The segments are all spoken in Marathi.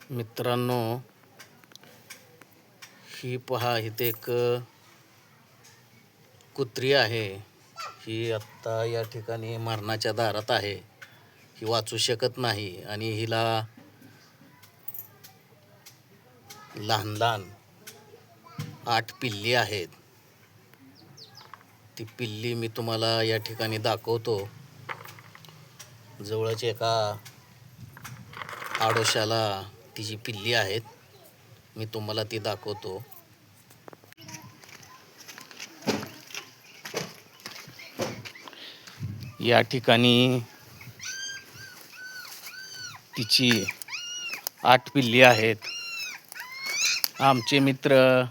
मित्रांनो, ही पहा, इथे एक कुत्री आहे. ही आत्ता या ठिकाणी मरणाच्या दारात आहे. ही वाचू शकत नाही आणि हिला लहान लहान 8 पिल्ली आहेत. ती पिल्ली मी तुम्हाला या ठिकाणी दाखवतो. जवळच एका आडोशाला तिची पिल्ली आहेत. मी तुम्हाला ती दाखवतो. या ठिकाणी तिची 8 पिल्ली आहेत. आमचे मित्र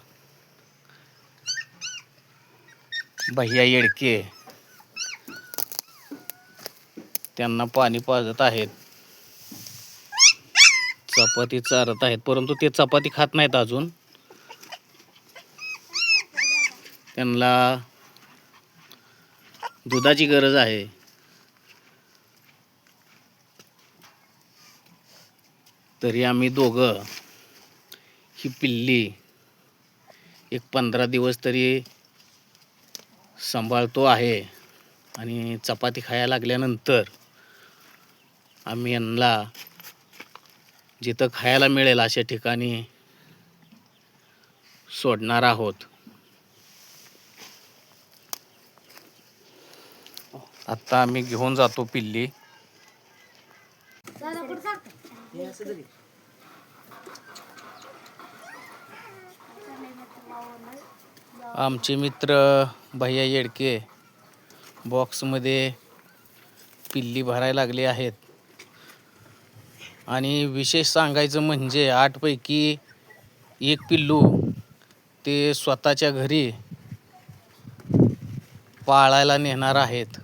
भैया येडके त्यांना पाणी पाजत आहेत, चपाती चारत आहेत, परंतु ते चपाती खात नाहीत अजून. त्यांना दुधाची गरज आहे. तरी आम्ही दोघं ही पिल्ली एक 15 दिवस तरी सांभाळतो आहे आणि चपाती खायला लागल्यानंतर आम्ही यांना जिथं खायला मिळेल अशा ठिकाणी सोडणार आहोत. आता आम्ही घेऊन जातो पिल्ली. आमचे मित्र भैया येडके बॉक्समध्ये पिल्ली भरायला लागले आहेत. आणि विशेष सांगायचं म्हणजे 8 पैकी 1 पिल्लू ते स्वतःच्या घरी पाळायला नेणार आहेत.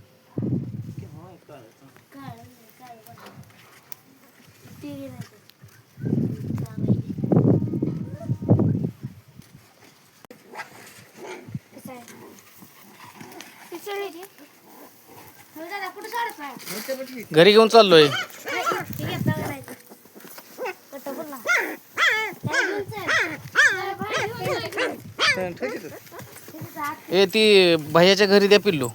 घरी घेऊन चाललोय. ए ती भैयाच्या घरी द्या पिल्लू.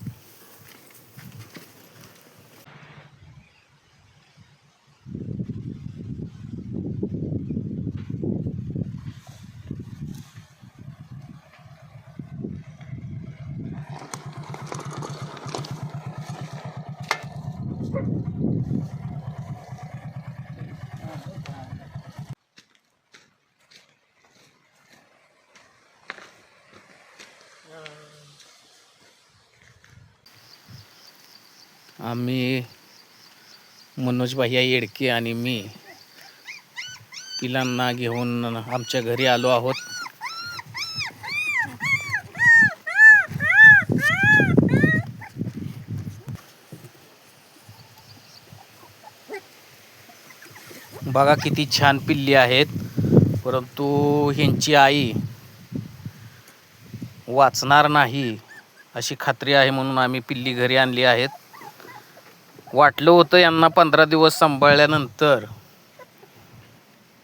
आम्ही मनोज भैया येडके आणि मी पिलांना घेऊन आमच्या घरी आलो आहोत. बघा किती छान पिल्ली आहेत, परंतु ह्यांची आई वाचणार नाही अशी खात्री आहे, म्हणून आम्ही पिल्ली घरी आणली आहेत. वाटलं होतं यांना 15 दिवस सांभाळल्यानंतर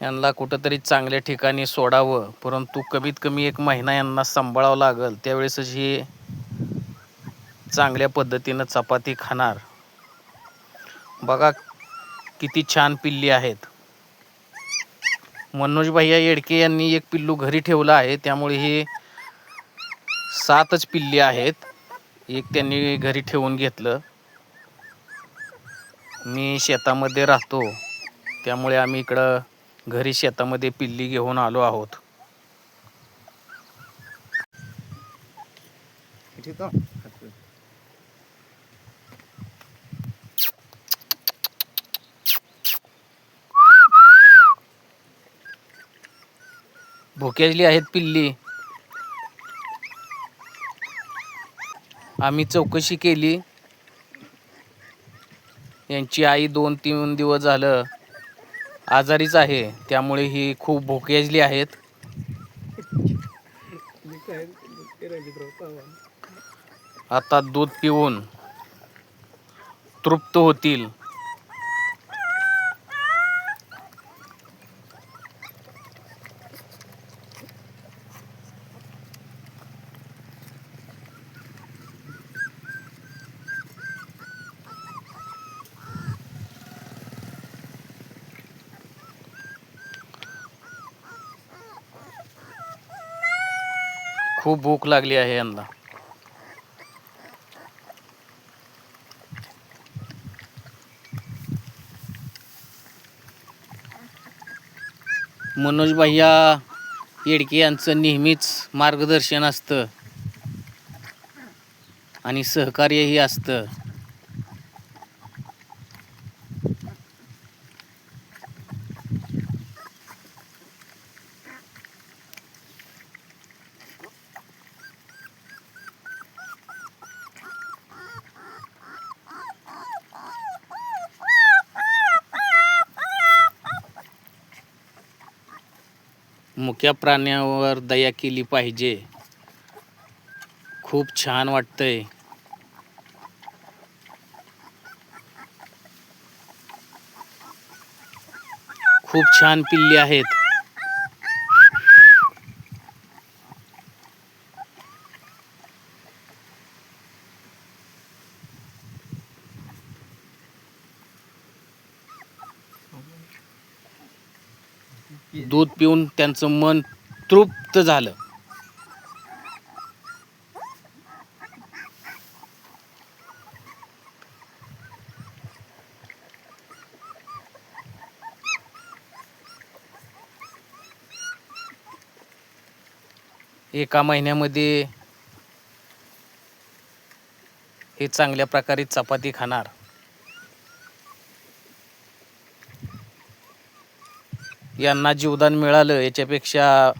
यांना कुठंतरी चांगल्या ठिकाणी सोडावं, परंतु कमीत कमी 1 महिना यांना सांभाळावं लागेल. त्यावेळेसच ही चांगल्या पद्धतीनं चपाती खाणार. बघा किती छान पिल्ली आहेत. मनोज भैया येडके यांनी 1 पिल्लू घरी ठेवलं आहे, त्यामुळे ही 7च पिल्ली आहेत. 1 त्यांनी घरी ठेवून घेतलं. मी शेतामध्ये राहतो, त्यामुळे आम्ही इकडं घरी शेतामध्ये पिल्ली घेऊन आलो आहोत. भुकेजली आहेत पिल्ली. आम्ही चौकशी केली. यांची आई 2-3 दिवस झालं आजारीच आहे, त्यामुळे ही खूप भुकेजली आहेत. आता दूध पिऊन तृप्त होतील. खूप भूक लागली आहे यांना. मनोज भैया येडके यांचं नेहमीच मार्गदर्शन असतं आणि सहकार्यही असतं. मुक्या प्राण्यावर दया केली पाहिजे. खूप छान वाटतंय. खूप छान पिल्ले आहेत. दूध पिऊन त्यांचं मन तृप्त झालं. एका महिन्यामध्ये हे चांगल्या प्रकारे चपाती खाणार. यांना जीवदान मिळालं याच्यापेक्षा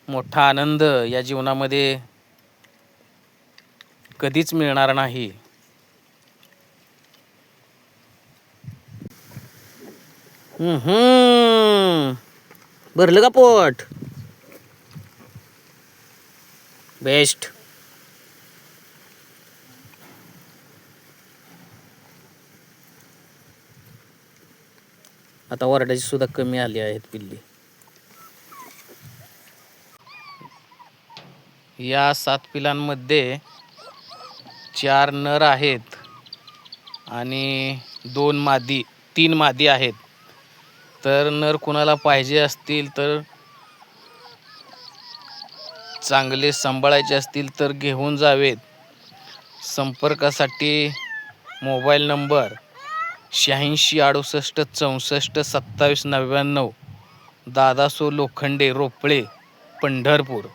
मोठा आनंद या जीवनामध्ये कधीच मिळणार नाही. भरलं का पोट? बेस्ट. आता ओरडाची सुद्धा कमी आली आहेत पिल्ली. या 7 पिलांमध्ये 4 नर आहेत आणि 3 मादी आहेत. तर नर कुणाला पाहिजे असतील तर चांगले सांभाळायचे असतील तर घेऊन जावेत. संपर्कासाठी मोबाईल नंबर 8668642799. दादासो लोखंडे, रोपळे, पंढरपूर.